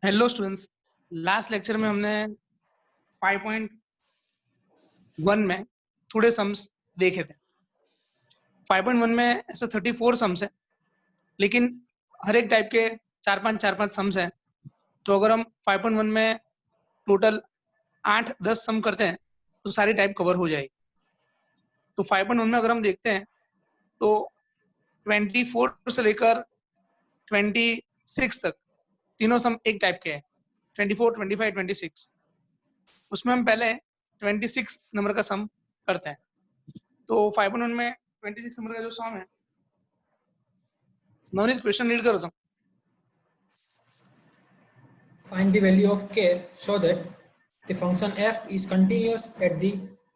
Hello students. Last lecture में हमने 5.1 में थोड़े सम्स देखे थे। 5.1 में ऐसे 34 सम्स है, लेकिन हर एक टाइप के चार पांच सम्स हैं। तो अगर हम 5.1 में टोटल 8-10 सम करते हैं तो सारी टाइप कवर हो जाएगी। तो 5.1 में अगर हम देखते हैं तो 24 से लेकर 26 तक तीनों सम एक टाइप के हैं, 24, 25, 26। उसमें हम पहले 26 नंबर का सम करते हैं। तो 5.1 में 26 नंबर का जो सम है, नवनीत क्वेश्चन रीड करो तो। Find the value of k so that the function f is continuous at the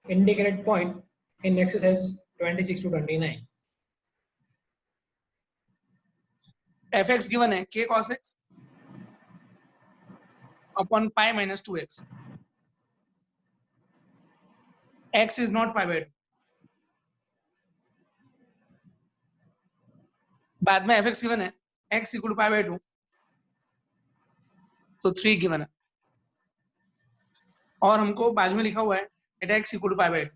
integrate point in axis as 26 to 29. fx given है k cos x upon pi minus 2x. x is not pi by 2. बाद में fx given है x equal to pi by 2, तो 3 given है, और हमको बाजू में लिखा हुआ है eight x equal to pi by 2.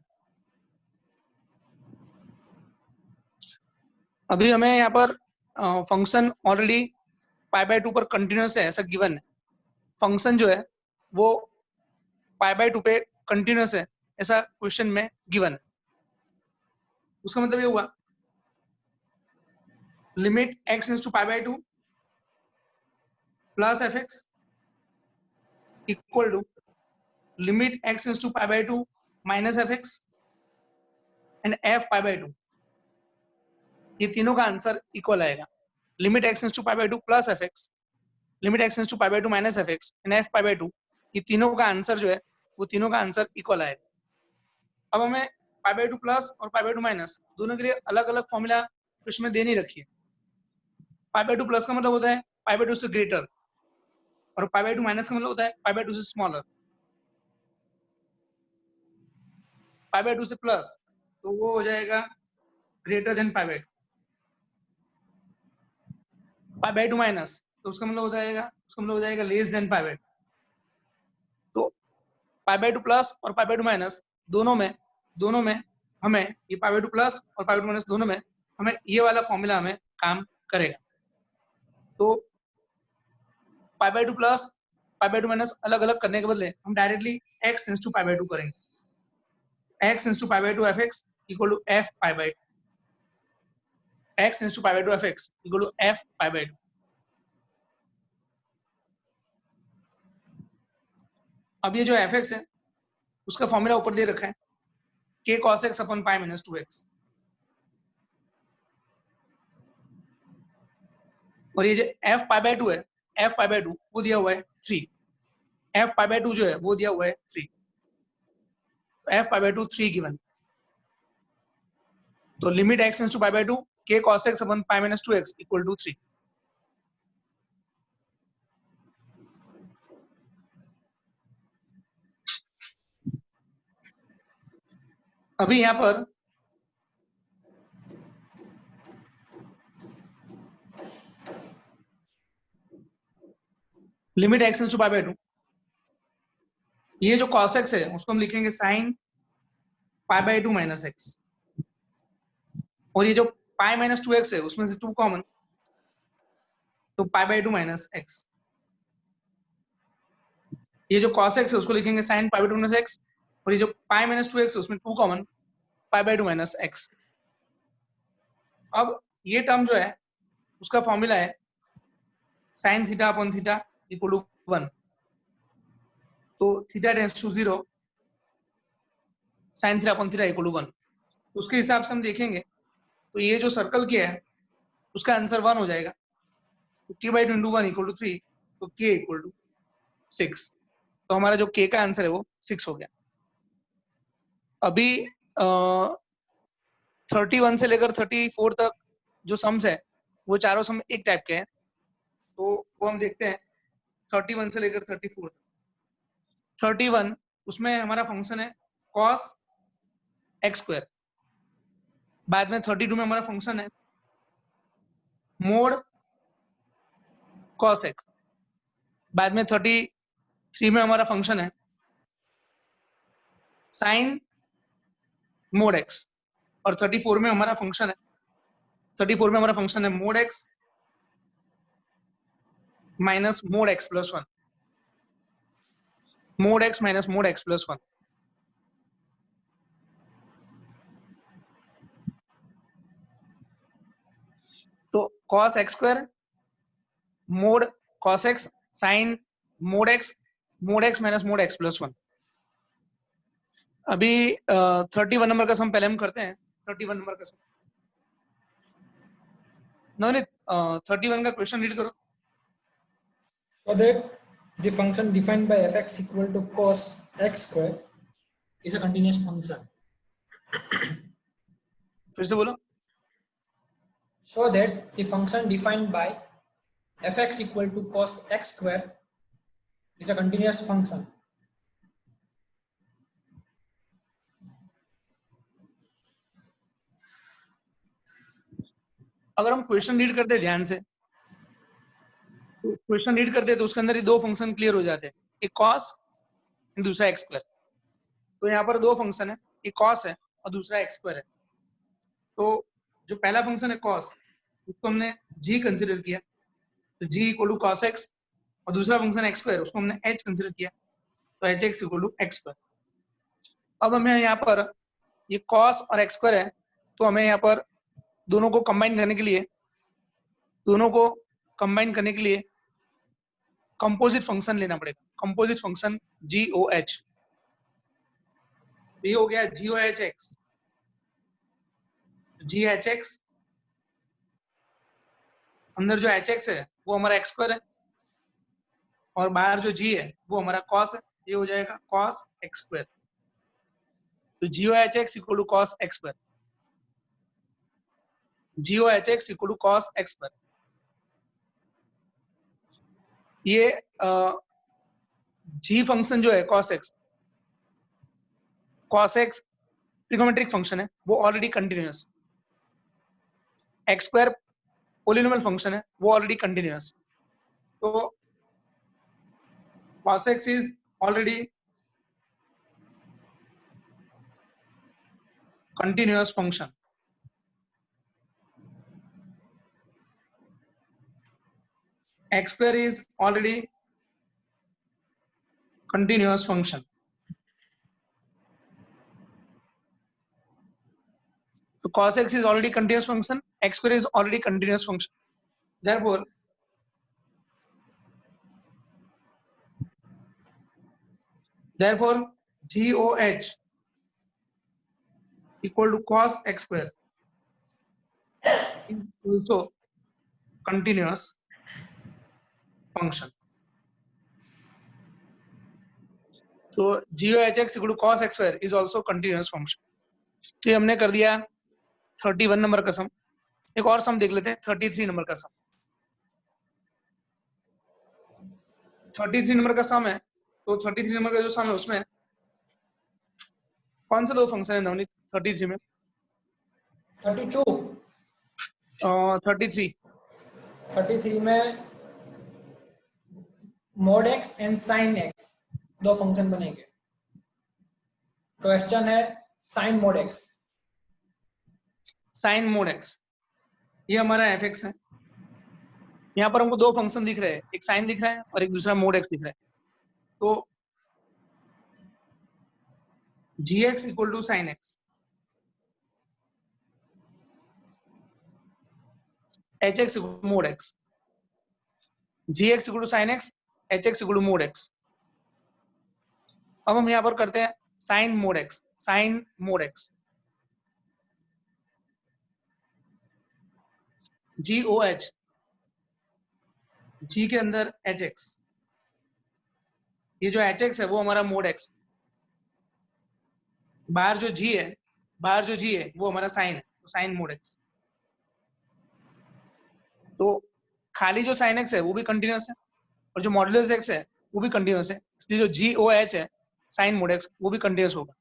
अभी हमें यहाँ पर फंक्शन ऑलरेडी पाई बाय 2 पर कंटिन्यूस है ऐसा गिवन है। फंक्शन जो है वो पाई बाय 2 पे कंटिन्यूस है ऐसा क्वेश्चन में गिवन है। उसका मतलब ये हुआ limit x tends to pi by 2 plus fx equal to limit x tends to pi by 2 minus fx and f pi by 2। ये तीनों का आंसर इक्वल आएगा। Limit x tends to pi by 2 plus fx, limit x tends to pi by 2 minus fx and f pi by 2, ये तीनों का answer जो है वो तीनों का आंसर इक्वल आएगा। अब हमें पाई बाय 2 प्लस और पाई बाय 2 माइनस दोनों के लिए अलग अलग फॉर्मूला इसमें दे नहीं रखी है। पाई बाय 2 प्लस का मतलब होता है पाई बाय 2 से ग्रेटर, और पाई बाय 2 माइनस का मतलब होता है पाई बाय 2 से स्मॉलर। पाई बाय 2 से प्लस तो वो हो जाएगा greater than pi by 2। Pi by 2 minus तो उसका मतलब हो जाएगा लेस देन पाई बाय 2। तो पाई बाय 2 प्लस और पाई बाय 2 माइनस दोनों में हमें ये पाई बाय 2 प्लस और पाई बाय 2 माइनस दोनों में हमें ये वाला फॉर्मूला हमें काम करेगा। तो pi by 2 plus pi by 2 minus अलग अलग करने के बदले हम directly x tends to pi by 2 करेंगे। x tends to pi by 2 fx equal to f pi by 2, x tends to pi by 2 fx equal to f pi by 2। अब ये जो fx है उसका फॉर्मूला ऊपर दे रखा है k cos x अपन pi minus 2x, और ये जो f पाई बाय 2 है, f पाई बाय 2 वो दिया हुआ है 3, f पाई बाय 2 जो है वो दिया हुआ है 3, तो f पाई बाय 2 3 गिवन। तो limit x tends to pi by 2 k cos x अपन pi minus 2x equal to 3। अभी यहाँ पर limit x tends to pi by 2, ये जो cos x है उसको हम लिखेंगे sin pi by 2 minus x, और ये जो पाई माइनस 2x है उसमें से 2 कॉमन, तो पाई बाय 2 माइनस x। ये जो cos x है उसको लिखेंगे sin pi by 2 minus x, और ये जो पाई माइनस 2x है उसमें 2 common, pi by 2 minus x। अब ये टर्म जो है उसका फॉर्मूला है sin theta upon theta equal to 1, तो theta tends to 0 sin theta upon theta equal to 1। उसके हिसाब से हम देखेंगे तो ये जो सर्कल किया है उसका आंसर 1 हो जाएगा। तो k by 2 into 1 equal to 3, तो k इक्वल टू 6। तो हमारा जो k का आंसर है वो 6 हो गया। अभी 31 से लेकर 34 तक जो सम्स है वो चारों सम एक टाइप के हैं, तो वो हम देखते हैं 31 से लेकर 34 तक। 31 उसमें हमारा फंक्शन है cos x स्क्वायर, बाद में 32 में हमारा फंक्शन है मोड cos x, बाद में 33 में हमारा फंक्शन है साइन मोड एक्स, और 34 में हमारा फंक्शन है mod x minus mod x plus 1, mod x minus mod x plus 1। तो cos x square mod cos x sine mod x minus mod x plus 1। अभी 31 नंबर का सम पहले हम करते हैं। 31 नंबर का सम नवनीत 31 का क्वेश्चन रीड करो। So that the function defined by f(x) equal to cos x square is a continuous function. फिर से बोलो। So that the function defined by f(x) equal to cos x square is a continuous function. अगर हम question read करते ध्यान से, तो question read करते तो उसके अंदर ही दो फंक्शन क्लियर हो जाते हैं, एक cos दूसरा x स्क्वायर। तो यहाँ पर दो फंक्शन है, एक cos है और दूसरा x स्क्वायर है। तो जो पहला फंक्शन है cos, उसको हमने g कंसिडर किया, तो g equal to cos x, और दूसरा फंक्शन x स्क्वायर उसको हमने h कंसिडर किया, तो hx equal to x square. अब हमें यहाँ पर ये cos और x स्क्वायर है, तो हमें यहाँ पर दोनों को कंबाइन करने के लिए कंपोजिट फंक्शन लेना पड़ेगा। कंपोजिट फंक्शन GOH, ये हो गया GOHX, GHX अंदर जो HX है वो हमारा x स्क्वायर है, और बाहर जो G है वो हमारा cos है, ये हो जाएगा cos x स्क्वायर। तो GOHX equal to cos x square, GOHX equal to cos x square. ये G फंक्शन जो है cos x ट्रिगोमेट्रिक फंक्शन है, वो already continuous. x square polynomial function है, वो ऑलरेडी कंटिन्यूअस। तो cos x is already continuous function. X square is already continuous function. So cos x is already continuous function, x square is already continuous function. Therefore, GOH equal to cos x square is also continuous function. So GOHX equal to cos x square is also continuous function. तो ये हमने कर दिया 31 number का सम। एक और सम देख लेते हैं, 33 नंबर का सम। 33 नंबर का सम है, तो 33 नंबर का जो सम है उसमें कौन से दो फंक्शन है नवनीत 33 में? 32 33 में mod x and sin x दो फंक्शन बनेंगे। क्वेश्चन है sin mod x। Sine mod x, ये हमारा fx है। यहाँ पर हमको दो फंक्शन दिख रहे हैं, एक साइन दिख रहा है और एक दूसरा मोड एक्स दिख रहा है। तो gx equal to sine x, hx equal to mod x, gx equal to sine x, hx equal to mod x. अब हम यहाँ पर करते हैं sine mod x, GOH, G के अंदर hx, ये जो hx है वो हमारा मोड एक्स, बाहर जो G है वो हमारा साइन है, तो साइन मोड एक्स। तो खाली जो साइन एक्स है वो भी कंटिन्यूअस है, और जो मॉड्यूलस एक्स है वो भी कंटिन्यूअस है, इसलिए जो GOH है साइन मोड एक्स वो भी कंटिन्यूअस होगा।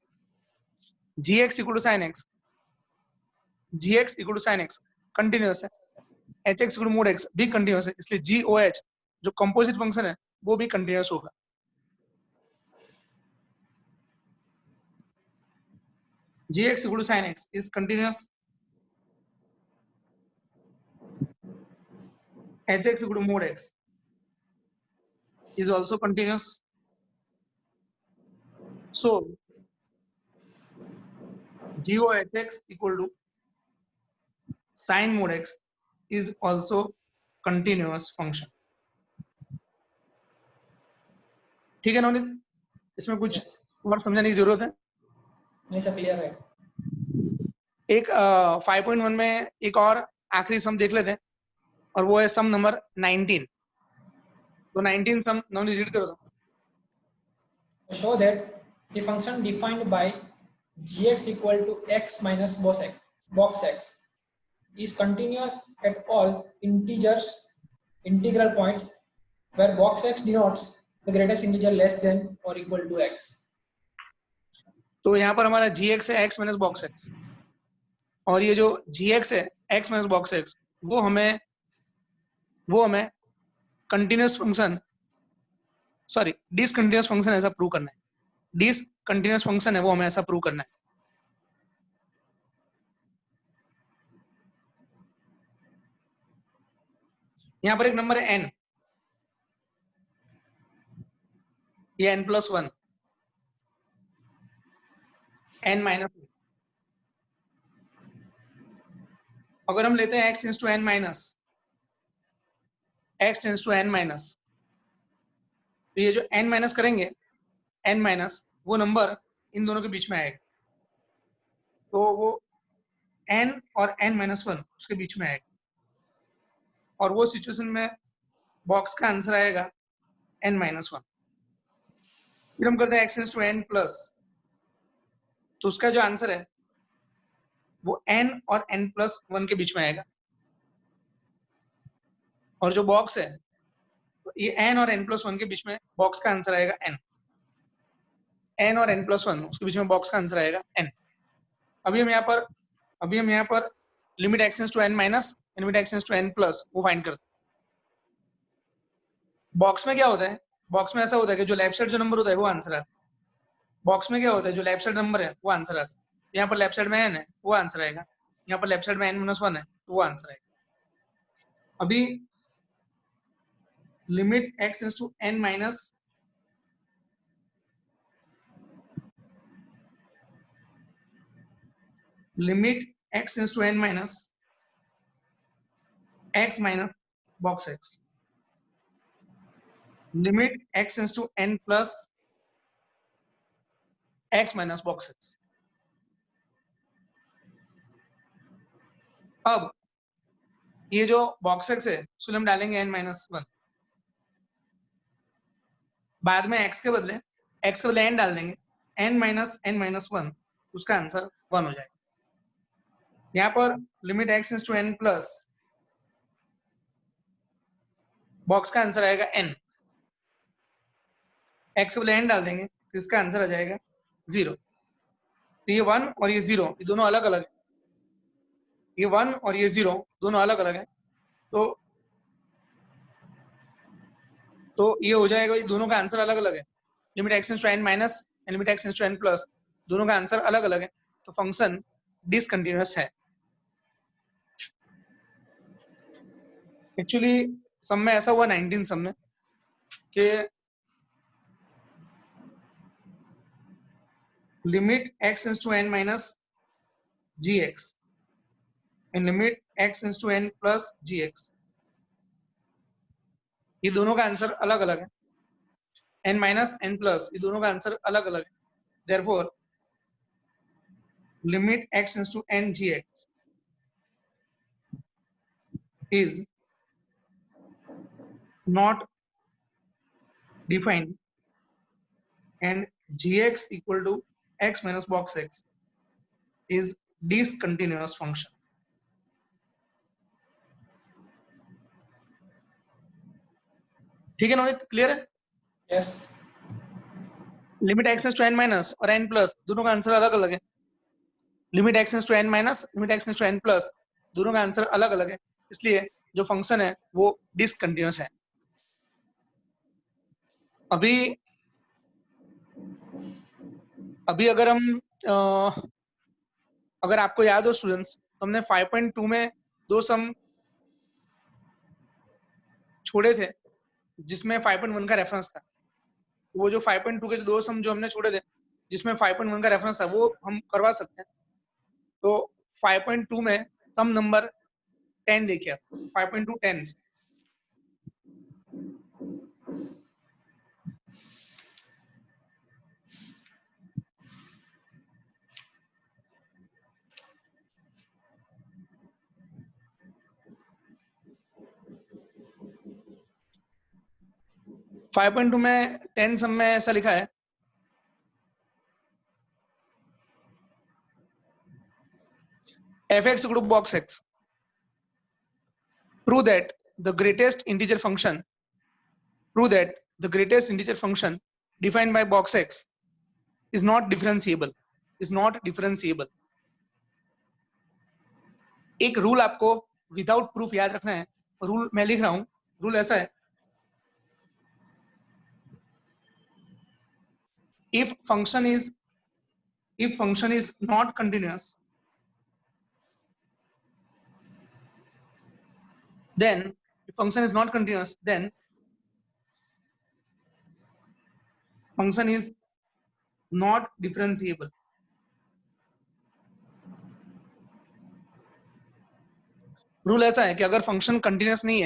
GX equal to sine x, GX equal to sine x continuous है, HX equal to mod x भी कंटिन्यूअस है, इसलिए GOH जो कंपोजिट फंक्शन है वो भी कंटिन्यूस होगा। gx equal to sin x is continuous, hx equal to mod x is also continuous. So go hx equal to sin mod x is also continuous function. ठीक है नवनीत, इसमें कुछ Yes. और समझाने की जरूरत है? नहीं सर, क्लियर है। एक 5.1 में एक और आखिरी सम देख लेते हैं, और वो है सम नंबर 19। तो 19 सम नवनीत रीड करो तो। Show that the function defined by gx equal to x minus box x is continuous at all integral points where box x denotes the greatest integer less than or equal to x. तो यहाँ पर हमारा gx है x minus box x, और ये जो gx है x minus box x वो हमें continuous function, sorry discontinuous function ऐसा प्रूव करना है। डिसकंटिन्यूस फंक्शन है वो हमें ऐसा प्रूव करना है। यहाँ पर एक नंबर है n, ये n+1, n माइनस, अगर हम लेते हैं x tends to n minus, तो ये जो n माइनस करेंगे, n माइनस वो नंबर इन दोनों के बीच में आएगा, तो वो n और n-1 उसके बीच में आएगा, और वो सिचुएशन में बॉक्स का आंसर आएगा n-1। फिर हम करते हैं x tends to n plus, तो उसका जो आंसर है वो n और n+1 के बीच में आएगा, और जो बॉक्स है तो ये n और n+1 के बीच में बॉक्स का आंसर आएगा n और n+1 उसके बीच में बॉक्स का आंसर आएगा n। अभी हम यहाँ पर limit x tends to n minus limit x tends to n plus वो फाइंड करते हैं। बॉक्स में क्या होता है, बॉक्स में ऐसा होता है कि जो लेफ्ट साइड जो नंबर होता है वो आंसर आता है। बॉक्स में क्या होता है, जो लेफ्ट साइड नंबर है वो आंसर आता है। यहाँ पर लेफ्ट साइड में n है वो आंसर आएगा, यहाँ पर लेफ्ट साइड में n-1 है तो वो आंसर आएगा। अभी limit x tends to n minus limit x tends to n minus x minus box x, limit x tends to n plus x minus box x। अब ये जो बॉक्स x है उसको हम डालेंगे n-1, बाद में x के बदले n डाल देंगे, n-1 उसका आंसर 1 हो जाएगा। यहाँ पर limit x tends to n plus box का आंसर आएगा n, x के बदले n डाल देंगे तो इसका आंसर आ जाएगा 0। तो ये 1 और ये 0 ये दोनों अलग अलग है, ये 1 और ये 0 दोनों अलग अलग है, तो ये हो जाएगा, ये दोनों का आंसर अलग अलग है। Limit x tends to n minus limit x tends to n plus दोनों का आंसर अलग अलग है, तो फंक्शन डिसकंटिन्यूअस है। एक्चुअली सम में ऐसा हुआ 19 सम में कि limit x tends to n minus gx and limit x tends to n plus gx, ये दोनों का आंसर अलग अलग है। n माइनस n प्लस ये दोनों का आंसर अलग अलग है, therefore limit x tends to n gx is not defined and gx equal to x minus box x is discontinuous function. ठीक है नवनीत, क्लियर है? Yes. Limit x tends to n minus और n प्लस दोनों का answer अलग अलग है। Limit x tends to n minus limit x tends to n plus दोनों का आंसर अलग अलग है, इसलिए जो फंक्शन है वो डिसकंटिन्यूअस है। अभी अगर हम अगर आपको याद हो स्टूडेंट्स, तो हमने 5.2 में दो सम छोड़े थे जिसमें 5.1 का रेफरेंस था। वो जो 5.2 के दो सम जो हमने छोड़े थे जिसमें 5.1 का रेफरेंस था, वो हम करवा सकते हैं। तो 5.2 में सम नंबर 10 देखिए, 5.2 10 5.2 में 10 सम में ऐसा लिखा है, fx group box x, prove that the greatest integer function defined by box x is not differentiable. एक रूल आपको विदाउट प्रूफ याद रखना है। रूल मैं लिख रहा हूं। रूल ऐसा है, if function is not continuous, then function is not differentiable. Rule ऐसा है कि अगर फंक्शन कंटिन्यूस नहीं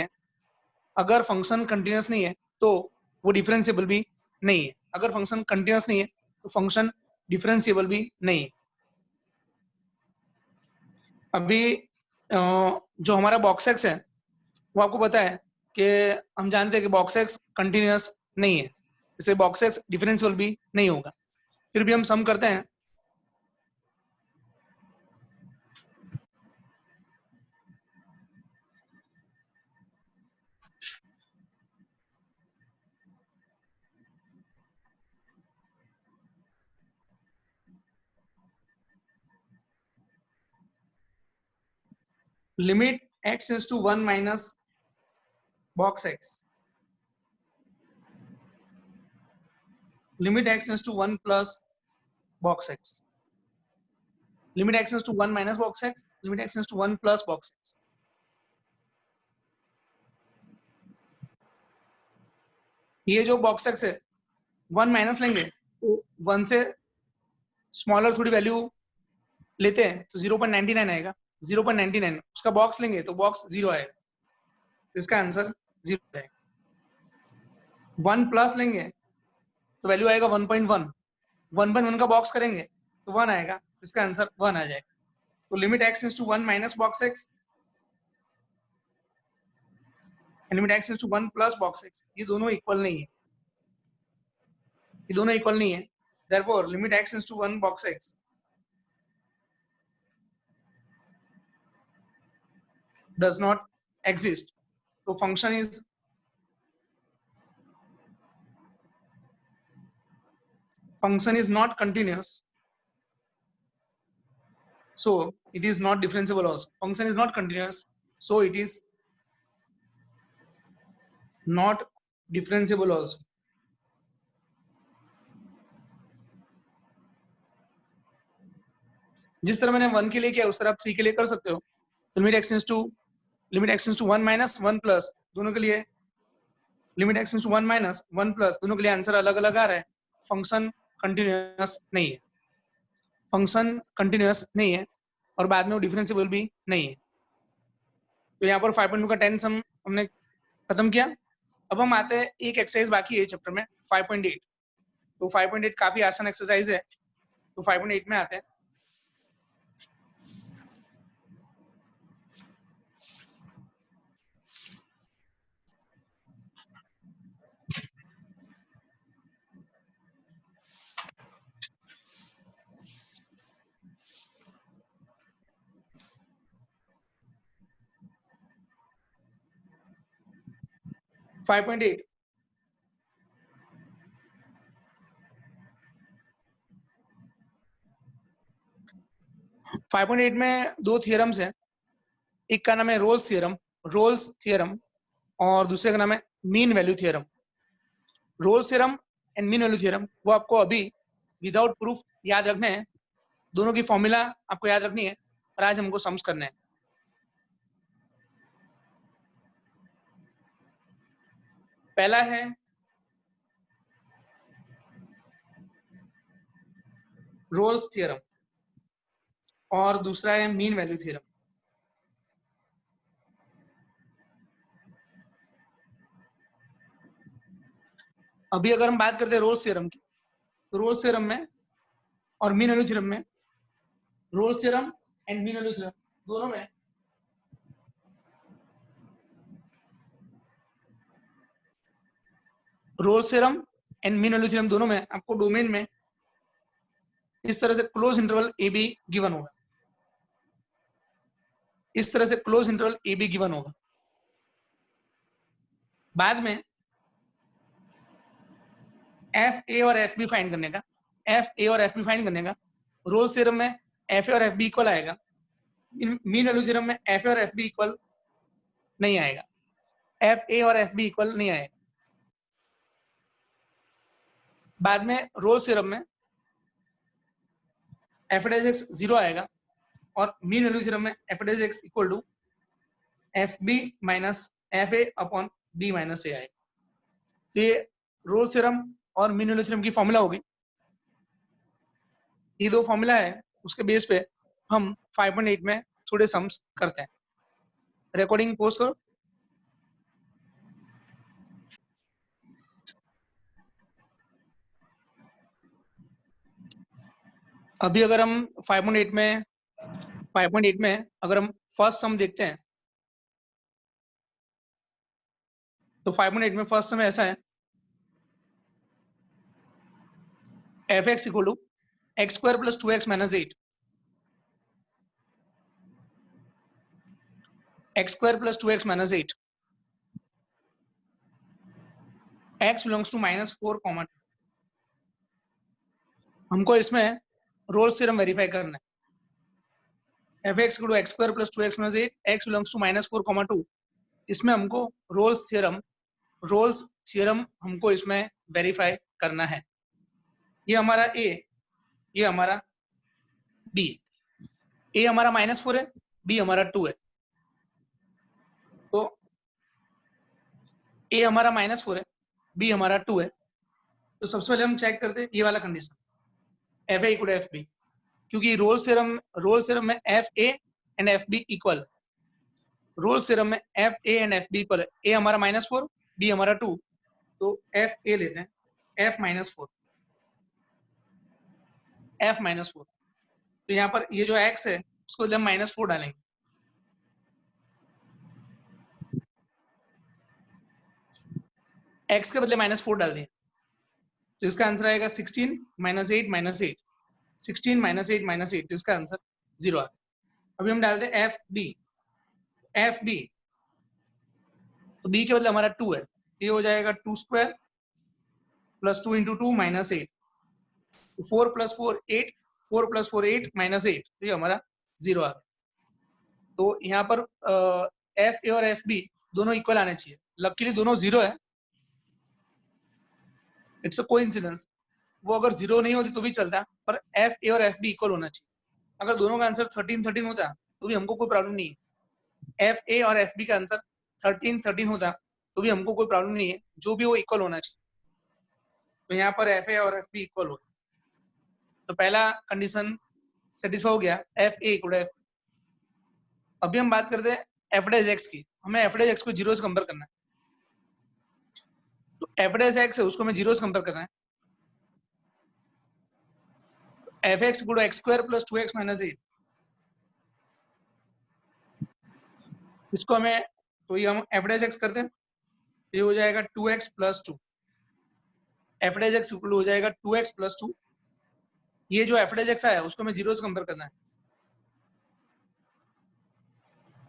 है तो वो डिफरेंशिएबल भी नहीं है। अगर फंक्शन कंटिन्यूस नहीं है तो फंक्शन डिफरेंशिएबल भी नहीं है। अभी जो हमारा बॉक्स एक्स है वो आपको पता है कि हम जानते हैं कि बॉक्स एक्स कंटिन्यूस नहीं है, इसलिए बॉक्स एक्स डिफरेंशिएबल भी नहीं होगा। फिर भी हम सम करते हैं। Limit x is to 1 minus box x, limit x is to 1 plus box x, limit x is to 1 minus box x, limit x is to 1 plus box x। ये जो बॉक्स एक्स है 1 माइनस लेंगे तो 1 से smaller थोड़ी value लेते हैं तो 0.99 आएगा। 0.99 उसका बॉक्स लेंगे तो बॉक्स 0 आएगा, इसका आंसर 0 आएगा। 1 प्लस लेंगे तो वैल्यू आएगा 1.1, 1.1 का बॉक्स करेंगे तो 1 आएगा, इसका आंसर 1 आ जाएगा। तो limit x is to 1 minus box x, limit x is to 1 plus box x, ये दोनों इक्वल नहीं है, therefore limit x is to 1 box x does not exist। तो function is not continuous, so it is not differentiable also। function is not continuous, so it is not differentiable also। जिस तरह मैंने 1 के लिए किया उस तरह आप 3 के लिए कर सकते हो। तो limit x is to 1 minus 1 plus, दोनों के लिए limit x is to 1 minus 1 plus, दोनों के लिए आंसर अलग अलग आ रहा है। फंक्शन कंटिन्यूअस नहीं है और बाद में वो डिफरेंशिएबल भी नहीं है। तो यहाँ पर 5.2 का 10 सम हमने खत्म किया। अब हम आते हैं, एक एक्सरसाइज बाकी है चैप्टर में 5.8। तो 5.8 काफी आसान एक्सरसाइज है, तो 5.8 में आते हैं। फाइव पॉइंट एट में दो थियरम्स हैं। एक का नाम है रोल्स थियरम और दूसरे का नाम है mean value theorem. Rolle's theorem and mean value theorem वो आपको अभी विदाउट प्रूफ याद रखने हैं, दोनों की फॉर्मूला आपको याद रखनी है, और आज हमको सम्स करने हैं। पहला है रोल्स थ्योरम और दूसरा है मीन वैल्यू थ्योरम। अभी अगर हम बात करते हैं रोल्स थ्योरम की, तो रोल्स थ्योरम में और मीन वैल्यू थ्योरम में, Rolle's theorem and mean value theorem दोनों में Rolle's theorem and mean value theorem दोनों में आपको डोमेन में इस तरह से close interval A be given होगा, इस तरह से close interval A be given होगा। बाद में एफ ए और एफ बी फाइंड करने का, एफ ए और एफ बी फाइंड करने का, रोल्स थ्योरम में एफ ए और एफ बी इक्वल आएगा, मीन वैल्यू थ्योरम में एफ ए और एफ बी इक्वल नहीं आएगा, एफ ए और एफ बी इक्वल नहीं आएगा। बाद में रोल्स थ्योरम में एफ डैश एक्स 0 आएगा और मीन वैल्यू थ्योरम में F dash x equal to F B minus F A upon B minus A आएगा। तो ये रोल्स थ्योरम और मीन वैल्यू थ्योरम की फॉर्मूला होगी। ये दो फॉर्मूला है, उसके बेस पे हम 5.8 में थोड़े सम्स करते हैं। रिकॉर्डिंग पोस्ट करो। अभी अगर हम 5.8 में अगर हम फर्स्ट सम देखते हैं, तो 5.8 में फर्स्ट सम ऐसा है, f x equal to x square plus 2x minus 8, x square plus 2x minus 8, x belongs to -4 common. हमको इसमें रोल्स थ्योरम वेरीफाई करना है। F x equal to x square plus 2x minus 8, x belongs to -4 2। इसमें हमको Rolle's theorem हमको इसमें verify करना है। ये हमारा ए, ये हमारा बी। ए हमारा -4 है, बी हमारा 2 है। तो ए हमारा -4 है, बी हमारा 2 है। तो सबसे पहले हम चेक करते हैं ये वाला condition, F A equal to F B, क्योंकि रोल्स थ्योरम में F A and F B equal, Rolle's theorem में F A and F B equal है। ए हमारा -4, बी हमारा 2, तो एफ ए लेते हैं, एफ -4, एफ -4। तो यहाँ पर ये जो एक्स है उसको हम -4 डालेंगे, एक्स के बदले -4 डाल दिए, तो इसका आंसर आएगा 16 -8 -8, 16 -8 -8, तो इसका आंसर 0 आ गया। अभी हम डालते हैं एफ बी, एफ बी, तो बी के बदले हमारा 2 है, ये हो जाएगा 2 स्क्वायर प्लस 2 इंटू 2 -8, 4 + 4 8, 4 + 4 8 -8, तो ये हमारा 0 आ गया। तो यहाँ पर एफ ए और एफ बी दोनों इक्वल आने चाहिए, लकीली दोनों 0 है, इट्स अ कोइंसिडेंस। वो अगर 0 नहीं होती तो भी चलता, पर एफ ए और एफ बी इक्वल होना चाहिए। अगर दोनों का आंसर 13 13 होता तो भी हमको कोई प्रॉब्लम नहीं है। एफ ए और एफ बी का आंसर 13 13 होता तो भी हमको कोई प्रॉब्लम नहीं है, जो भी वो इक्वल होना चाहिए। तो यहाँ पर एफ ए और एफ बी इक्वल हो, तो पहला कंडीशन सेटिस्फाई हो गया, एफ ए इक्वल एफ। अभी हम बात करते हैं एफ डैश एक्स की। हमें एफ डैश एक्स को 0 से कंपेयर करना है, तो एफ डैश एक्स है उसको हमें 0 से कंपेयर करना है। F x equal to x square plus 2x minus 8, इसको हमें, तो ये हम एफ डैश एक्स करते हैं, ये हो जाएगा 2x plus 2, F dash x equal हो जाएगा 2x प्लस 2। ये जो एफ डैश एक्स आया उसको हमें 0 से कंपेयर करना है,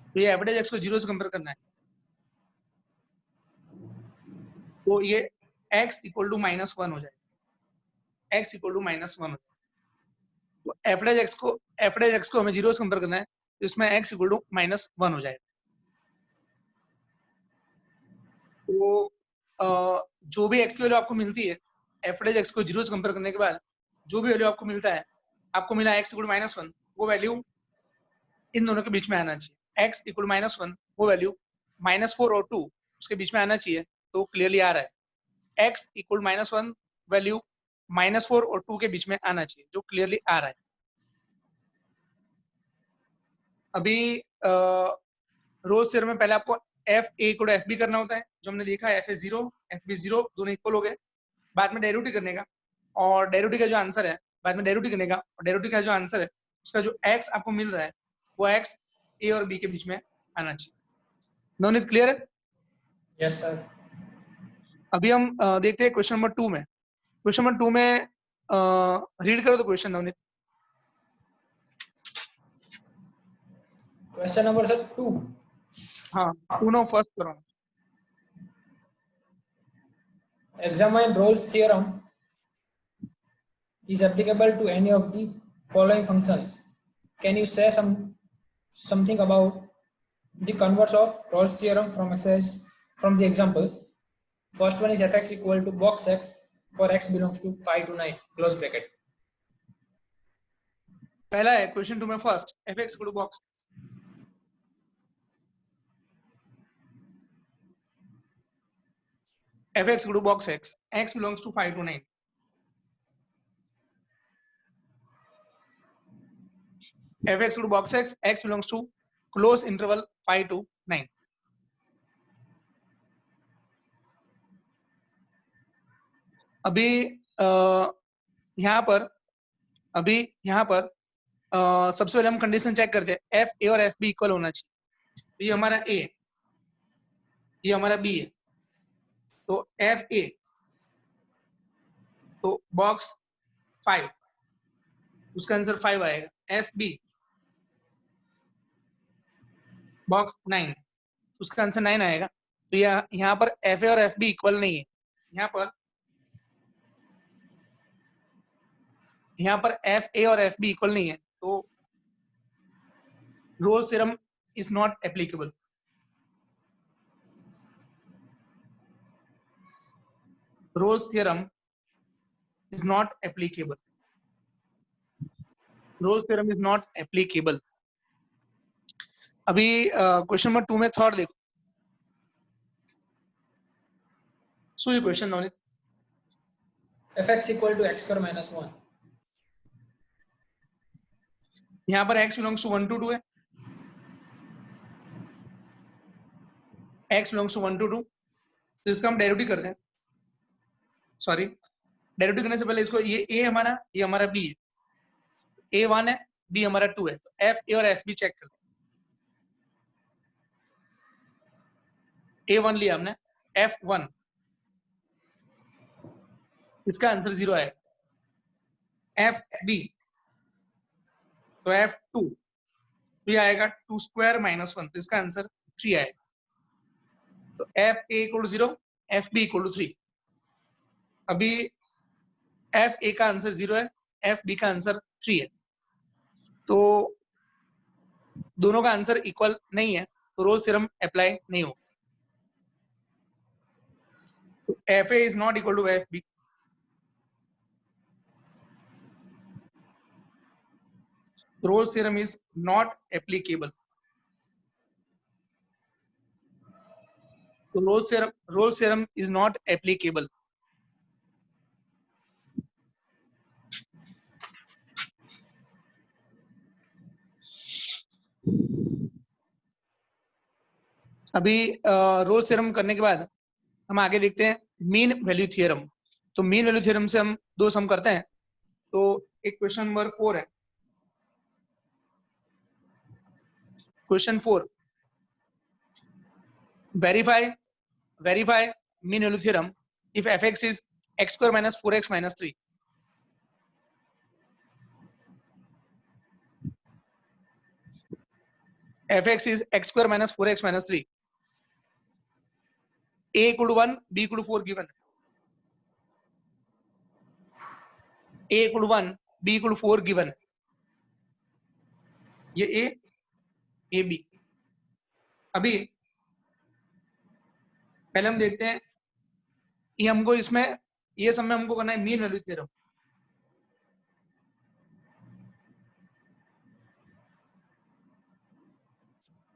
तो ये एफ डैश एक्स को 0 से कंपेयर करना है, तो ये x इक्वल टू -1 हो जाएगा, x इक्वल टू -1 हो जाएगा। तो एफ डैश एक्स को हमें 0 से कंपेयर करना है, तो इसमें x इक्वल टू -1 हो जाएगा। तो जो भी x की वैल्यू आपको मिलती है, f डेज x को 0 से कंपेयर करने के बाद जो भी वैल्यू आपको मिलता है, आपको मिला x इक्वल -1, वो वैल्यू इन दोनों के बीच में आना चाहिए। x इक्वल -1 वो वैल्यू -4 और 2 उसके बीच में आना चाहिए, तो क्लियरली आ रहा है। x इक्वल -1 वैल्यू -4 और 2 के बीच में आना चाहिए, जो क्लियरली आ रहा है। अभी रोल्स थ्योरम में पहले आपको एफ ए इक्वल एफ बी करना होता है, जो हमने देखा है, एफ ए 0 एफ बी 0 दोनों इक्वल हो गए। बाद में डेरिवेटिव करने का, और डेरिवेटिव का जो आंसर है, बाद में डेरिवेटिव करने का, और डेरिवेटिव का जो आंसर है, उसका जो एक्स आपको मिल रहा है, वो एक्स ए और बी के बीच में आना चाहिए। नवनीत क्लियर है? Yes sir. अभी हम देखते हैं क्वेश्चन नंबर 2 में। क्वेश्चन नंबर 2 में रीड करो तो question, Navneet. Question number sir 2। हाँ, 2 नो फर्स्ट करो। Examine Rolle's theorem is applicable to any of the following functions. Can you say something about the converse of Rolle's theorem from the examples? First one is fx equal to box x for x belongs to 5 to 9 close bracket. पहला है question 2 में first, f x equal to box f(x) equal to box x belongs to 5 to 9. f(x) equal to box x belongs to close interval 5 to 9. अभी यहाँ पर सबसे पहले हम condition check करते हैं, एफ ए और एफ बी इक्वल होना चाहिए। ये हमारा ए, ये हमारा बी है, तो एफ ए तो बॉक्स 5, उसका आंसर 5 आएगा। एफ बी बॉक्स 9, उसका आंसर 9 आएगा। तो यहाँ पर एफ ए और एफ बी इक्वल नहीं है। यहाँ पर एफ ए और एफ बी इक्वल नहीं है, तो Rolle's theorem is not applicable. Rolle's theorem is not applicable. Rolle's theorem is not applicable. अभी क्वेश्चन नंबर 2 में थर्ड देखो। सो ये question Navneet, fx equal to x square minus 1. यहाँ पर x belongs to 1 to 2 है, x belongs to 1 to 2, तो इसका हम डेरिवेटिव करते हैं। सॉरी, डेरिवेटिव करने से पहले इसको, ये a हमारा, ये हमारा b है, a 1 है, b हमारा 2 है, तो f a और f b चेक करते हैं। a 1 लिया हमने, f 1, इसका आंसर 0 आएगा। f b तो f 2 भी आएगा 2 स्क्वायर माइनस 1, तो इसका आंसर 3 आएगा। तो F A equal to 0, f B equal to 3। अभी एफ ए का आंसर 0 है, एफ बी का आंसर 3 है, तो दोनों का आंसर इक्वल नहीं है, तो रोल्स थ्योरम अप्लाई नहीं होगा। तो F A is not equal to F B. Rolle's theorem is not applicable. तो Rolle's theorem is not applicable. अभी रोल्स थ्योरम करने के बाद हम आगे देखते हैं मीन वैल्यू थ्योरम। तो मीन वैल्यू थ्योरम से हम 2 सम करते हैं। तो एक क्वेश्चन नंबर 4 है। Question 4, verify mean value theorem if fx is x square minus 4x minus 3. fx is x square minus 4x minus 3. a equal to 1, b equal to 4 given. a equal to 1, b equal to 4 given. ये a b। अभी पहले हम देखते हैं ये हमको इसमें ये सब में हमको करना है मीन वैल्यू थ्योरम।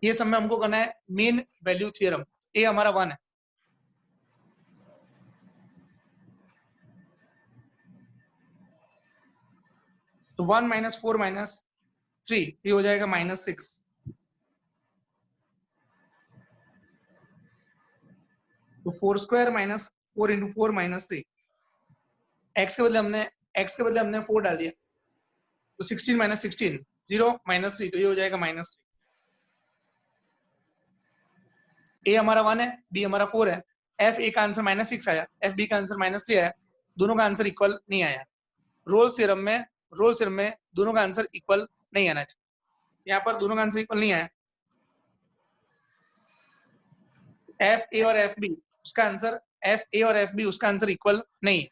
ये सब में हमको करना है मीन वैल्यू थ्योरम। ये हमारा 1 है। तो 1 - 4 - 3 ये हो जाएगा -6। तो 4 स्क्वायर -4 × 4 - 3। x के बदले हमने 4 डाल दिया, तो 16 - 16 0 - 3, तो ये हो जाएगा -3। ए हमारा 1 है, बी हमारा 4 है। एफ ए का आंसर -6 आया, एफ बी का आंसर -3 आया। दोनों का आंसर इक्वल नहीं आया। रोल्स थ्योरम में दोनों का आंसर इक्वल नहीं आना चाहिए। यहाँ पर दोनों का आंसर इक्वल नहीं आया। एफ ए और एफ बी उसका आंसर इक्वल नहीं है।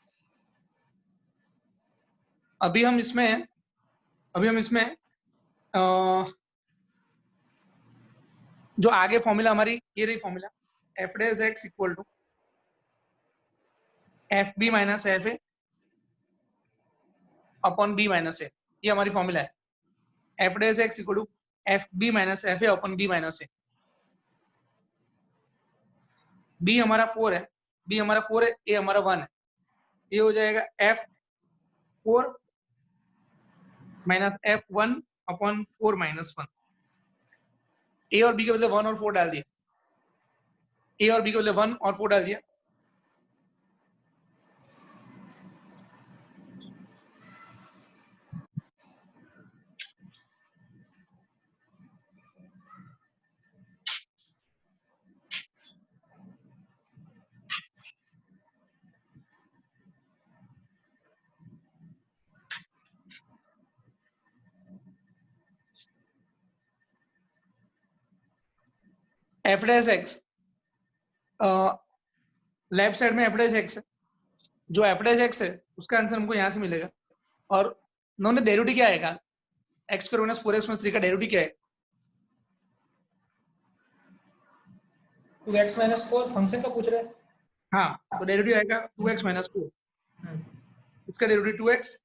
अभी हम इसमें जो आगे फॉर्मूला हमारी ये रही formula, F dash x equal to F B minus F A upon B minus A. ये हमारी फॉर्मूला है, F dash x equal to F B minus F A upon B minus A. B हमारा 4 है, A हमारा 1 है। ये हो जाएगा F4 - F1 अपॉन 4 - 1। ए और बी के बदले 1 और 4 डाल दिया, F dash x left side में एफ डैश एक्स है। जो एफ डैश एक्स है उसका आंसर हमको यहाँ से मिलेगा। और उन्होंने डेरिवेटिव क्या आएगा, x² - 4x - 3 का डेरिवेटिव क्या है? 2x - 4 फंक्शन का पूछ रहे हैं। हाँ, तो डेरिवेटिव आएगा 2x - 4। इसका डेरिवेटिव 2x,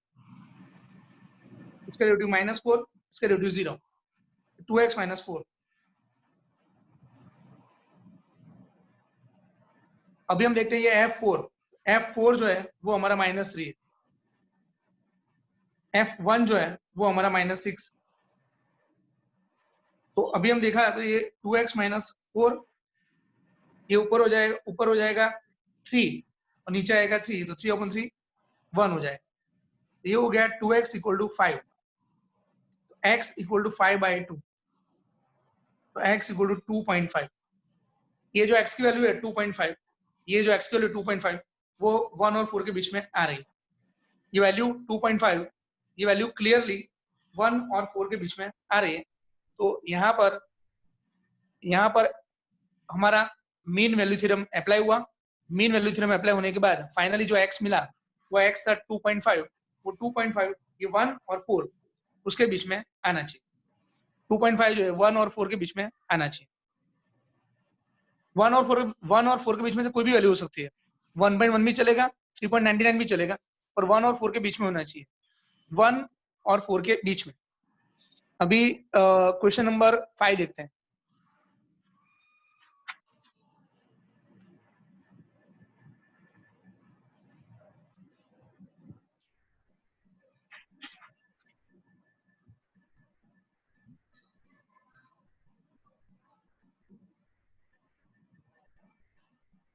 इसका डेरिवेटिव -4, इसका डेरिवेटिव 0। 2x - 4। अभी हम देखते हैं ये F4 जो है वो हमारा -3 है। F1 जो है वो हमारा -6। तो अभी हम देखा तो ये 2x - 4 ये ऊपर हो जाएगा 3 और नीचे आएगा 3, तो 3/3 1 हो जाएगा। ये हो गया 2x = 5। तो x = 5/2, तो x = 2.5। ये जो x की वैल्यू है 2.5, ये जो x की वैल्यू 2.5 वो 1 और 4 के बीच में आ रही है। ये वैल्यू 2.5, ये वैल्यू क्लियरली 1 और 4 के बीच में आ रही है। तो यहाँ पर हमारा मीन वैल्यू थ्योरम अप्लाई हुआ। मीन वैल्यू थ्योरम अप्लाई होने के बाद फाइनली जो x मिला वो x था 2.5। वो 2.5 ये 1 और 4 उसके बीच में आना चाहिए। 2.5 जो है 1 और 4 के बीच में आना चाहिए। 1 और 4 के बीच में से कोई भी वैल्यू हो सकती है। 1.1 भी चलेगा, 3.99 भी चलेगा, और 1 और 4 के बीच में होना चाहिए। 1 और 4 के बीच में। अभी क्वेश्चन नंबर 5 देखते हैं।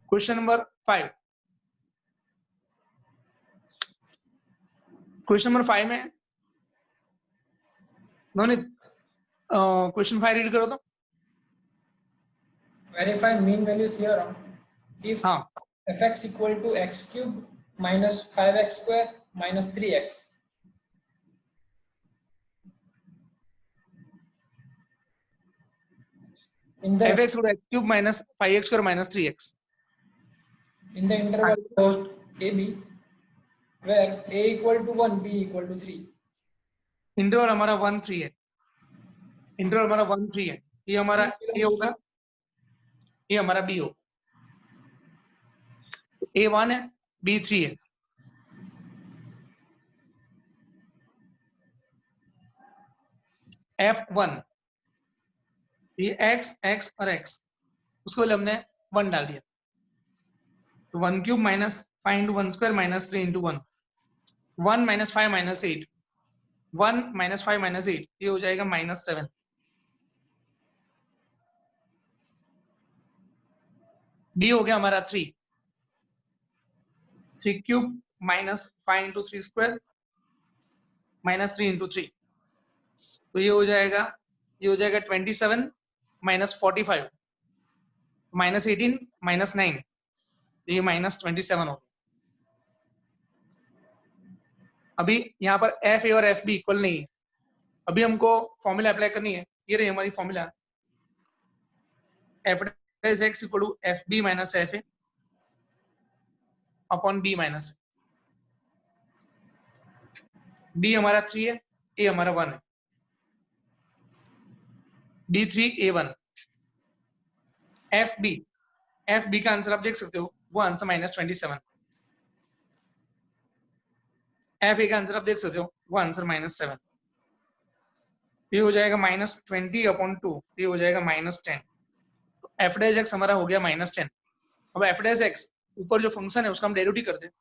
Question number 5। क्वेश्चन नंबर 5 में नोनी क्वेश्चन 5 रीड करो तो। Verify mean value theorem if हाँ, fx = x³ - 5x² - 3x. In the fx = x³ - 5x² - 3x। in the interval closed AB where a = 1 b = 3. Interval हमारा 1 3 है। Interval हमारा 1 3 है। ये हमारा C ए होगा, ये हमारा बी होगा। ए 1 है, बी 3 है। F1 ये x और x, उसको पहले हमने 1 डाल दिया, तो 1 cube minus 5 into 1 square minus 3 into 1, 1 minus 5 minus 8, 1 minus 5 minus 8, ये हो जाएगा -7। डी हो गया हमारा 3 cube minus 5 into 3 square minus 3 into 3, तो ये हो जाएगा 27 माइनस 45 माइनस 18 माइनस 9, तो ये -27 हो गया। अभी यहाँ पर एफ ए और एफ बी इक्वल नहीं है, अभी हमको फॉर्मूला अप्लाई करनी है। ये रही हमारी formula, F dash x equal to F B minus F A upon B minus, b हमारा 3 है, ए हमारा 1 है, B3 A1। एफ बी का आंसर आप देख सकते हो, वो आंसर -27। एफ ए का आंसर आप देख सकते हो, वो आंसर -7। ये हो जाएगा -20 अपॉन 2, ये हो जाएगा -10। तो एफ डैश एक्स हमारा हो गया -10। अब एफ डैश एक्स ऊपर जो फंक्शन है उसका हम डेरिवेटिव करते हैं,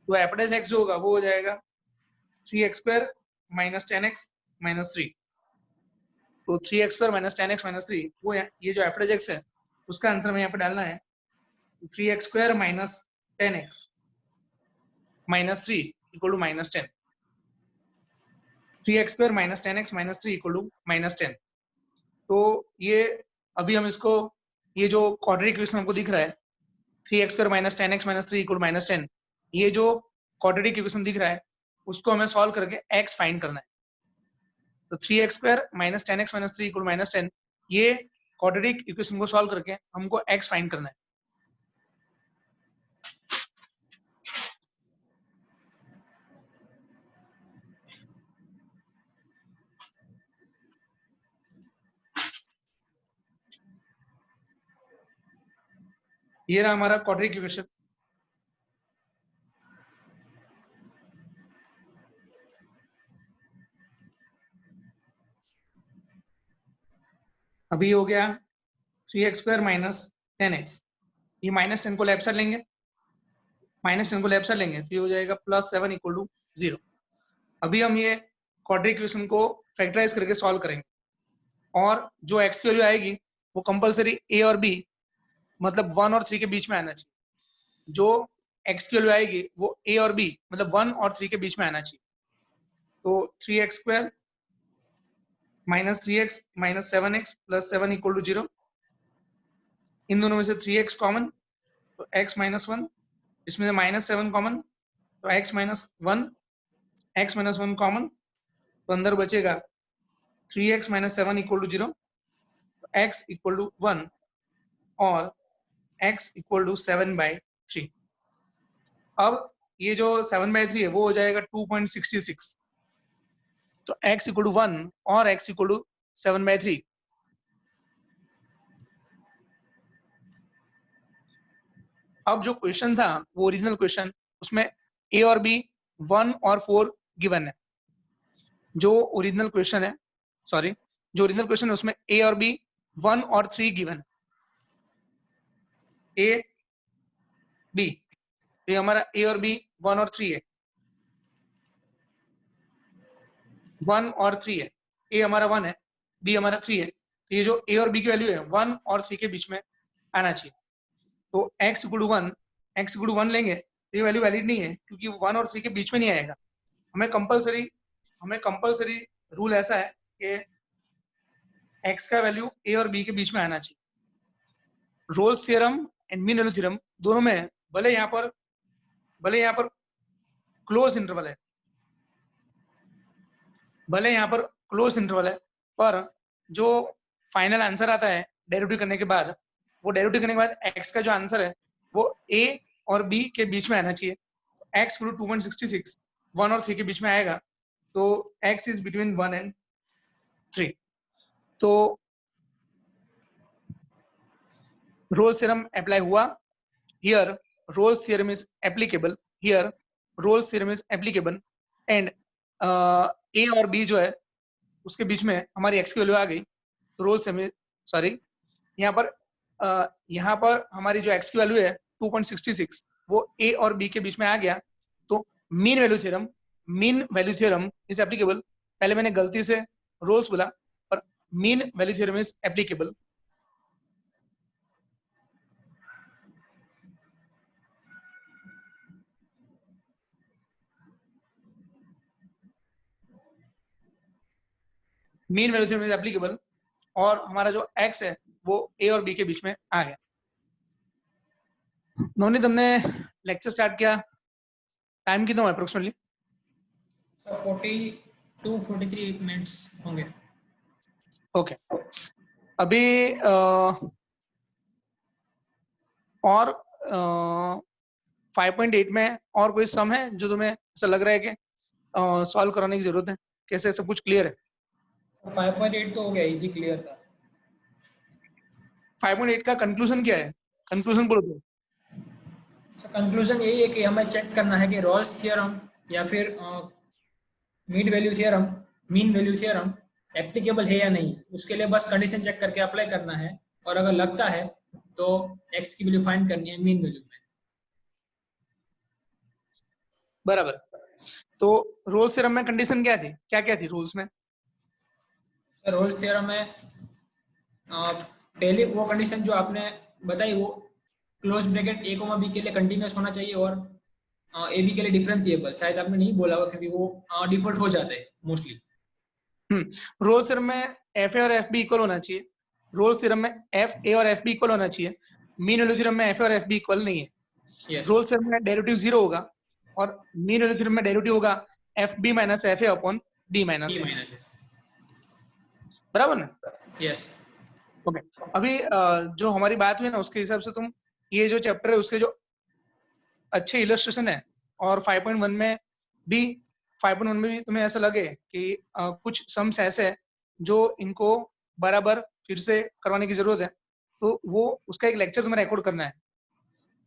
तो एफ डैश एक्स जो होगा वो हो जाएगा 3x² माइनस 10x माइनस 3। तो 3x² माइनस 10x माइनस 3, वो ये जो एफ डैश एक्स है उसका आंसर हमें यहाँ पे डालना है 3x² minus 10x minus 3 equal to -10। 3x² minus 10x minus 3 equal to -10। तो ये अभी हम इसको, ये जो क्वाड्रेटिक इक्वेशन हमको दिख रहा है 3x² minus 10x minus 3 equal -10, ये जो क्वाड्रेटिक इक्वेशन दिख रहा है उसको हमें सॉल्व करके x फाइंड करना है। तो 3x² minus 10x minus 3 equal -10, ये क्वाड्रेटिक इक्वेशन को सॉल्व करके हमको x फाइंड करना है। ये रहा हमारा क्वाड्रेटिक इक्वेशन। अभी हो गया 3x² माइनस 10x, ये -10 को लेफ्ट साइड लेंगे, -10 को लेफ्ट साइड लेंगे तो ये हो जाएगा +7 इक्वल टू 0। अभी हम ये क्वाड्रेटिक इक्वेशन को फैक्टराइज करके सॉल्व करेंगे, और जो x की वैल्यू आएगी वो कंपलसरी a और b मतलब 1 और 3 के बीच में आना चाहिए। जो x की वैल्यू आएगी वो a और b मतलब 1 और 3 के बीच में आना चाहिए। तो 3x² minus 3x minus 7x plus 7 equal to 0, इन दोनों में से 3x कॉमन तो x माइनस 1, इसमें से -7 कॉमन तो x minus 1, x minus 1 common तो अंदर बचेगा 3x माइनस 7 इक्वल टू 0, तो x इक्वल टू 1 और x इक्वल टू 7/3। अब ये जो 7/3 है वो हो जाएगा 2.66, तो x इक्वल टू 1 और x इक्वल टू 7/3। अब जो क्वेश्चन था वो ओरिजिनल क्वेश्चन, उसमें a और b 1 और 4 गिवन है। जो ओरिजिनल क्वेश्चन है, सॉरी, जो ओरिजिनल क्वेश्चन है उसमें a और b 1 और 3 गिवन है। a b, ये हमारा a और b 1 और 3 है, 1 और 3 है, a हमारा 1 है, b हमारा 3 है, तो ये जो a और b की वैल्यू है 1 और 3 के बीच में आना चाहिए। तो x equal to 1, x equal to 1 लेंगे तो ये वैल्यू वैलिड नहीं है क्योंकि 1 और 3 के बीच में नहीं आएगा। हमें कंपलसरी रूल ऐसा है कि x का वैल्यू a और b के बीच में आना चाहिए। Rolle's theorem and mean value theorem दोनों में भले यहाँ पर क्लोज इंटरवल है, पर जो फाइनल आंसर आता है डेरिवेटिव करने के बाद, वो डेरिवेटिव करने के बाद x का जो आंसर है वो a और b के बीच में आना चाहिए। x इक्वल टू 2.66 1 और 3 के बीच में आएगा, तो x इज बिटवीन 1 एंड 3। तो Rolle's theorem apply हुआ, here Rolle's theorem is applicable, here Rolle's theorem is applicable, and A और B जो है उसके बीच में हमारी x की वैल्यू आ गई, तो Rolle's theorem, सॉरी यहाँ पर हमारी जो x की वैल्यू है 2.66 वो A और B के बीच में आ गया, तो mean value theorem is applicable. पहले मैंने गलती से रोल्स बोला, पर mean value theorem is applicable. Mean value theorem is applicable, और हमारा जो x है वो A और B के बीच में आ गया। नवनीत, हमने लेक्चर स्टार्ट किया, टाइम कितना हुआ अप्रोक्सीमेटली? 42-43 मिनट्स होंगे। ओके, अभी और 5.8 में और कोई सम है जो तुम्हें ऐसा लग रहा है कि सॉल्व कराने की जरूरत है? कैसे सब कुछ क्लियर है? 5.8 तो हो गया, इजी क्लियर था। 5.8 का कंक्लूजन क्या है? कंक्लूजन बोलो तो। कंक्लूजन यही है कि हमें चेक करना है कि रॉल्स थ्योरम या फिर मीन वैल्यू थ्योरम एप्लीकेबल है या नहीं। उसके लिए बस कंडीशन चेक करके अप्लाई करना है, और अगर लगता है तो x की वैल्यू फाइंड करनी है मीन वैल्यू में। बराबर। तो रोल्स थ्योरम में कंडीशन क्या थी रूल्स में? रोल्स थ्योरम में पहले वो कंडीशन जो आपने बताई, वो close bracket a comma b के लिए कंटीन्यूअस होना चाहिए, और ए बी के लिए डिफरेंशिएबल। शायद आपने नहीं बोला होगा क्योंकि वो डिफॉल्ट हो जाता है मोस्टली। रोल्स थ्योरम में एफ ए और एफ बी इक्वल होना चाहिए। रोल्स थ्योरम में एफ ए और एफ बी इक्वल होना चाहिए। मीन वैल्यू थ्योरम में एफ ए और एफ बी इक्वल नहीं है। रोल्स थ्योरम में डेरिवेटिव 0 होगा, और मीन वैल्यू थ्योरम में डेरिवेटिव होगा F B minus F A upon B minus A. बराबर ना? यस। ओके, अभी जो हमारी बात हुई ना उसके हिसाब से तुम ये जो चैप्टर है उसके जो अच्छे इलस्ट्रेशन है, और 5.1 में भी तुम्हें ऐसा लगे कि कुछ सम्स ऐसे हैं जो इनको बराबर फिर से करवाने की जरूरत है, तो वो उसका एक लेक्चर तुम्हें रिकॉर्ड करना है,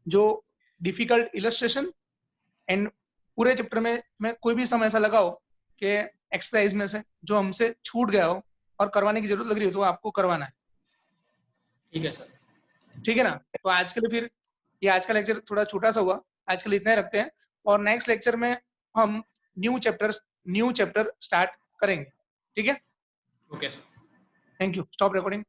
जो डिफिकल्ट इलस्ट्रेशन एंड पूरे चैप्टर में तुम्हें कोई भी सम ऐसा लगाओ कि एक्सरसाइज में से जो हमसे छूट गया हो और करवाने की जरूरत लग रही हो, तो आपको करवाना है। ठीक है सर। ठीक है ना? तो आज के लिए फिर ये आज का लेक्चर थोड़ा छोटा सा हुआ, आज के लिए इतना ही रखते हैं, और नेक्स्ट लेक्चर में हम न्यू चैप्टर स्टार्ट करेंगे। ठीक है? Okay sir. Thank you. Stop recording.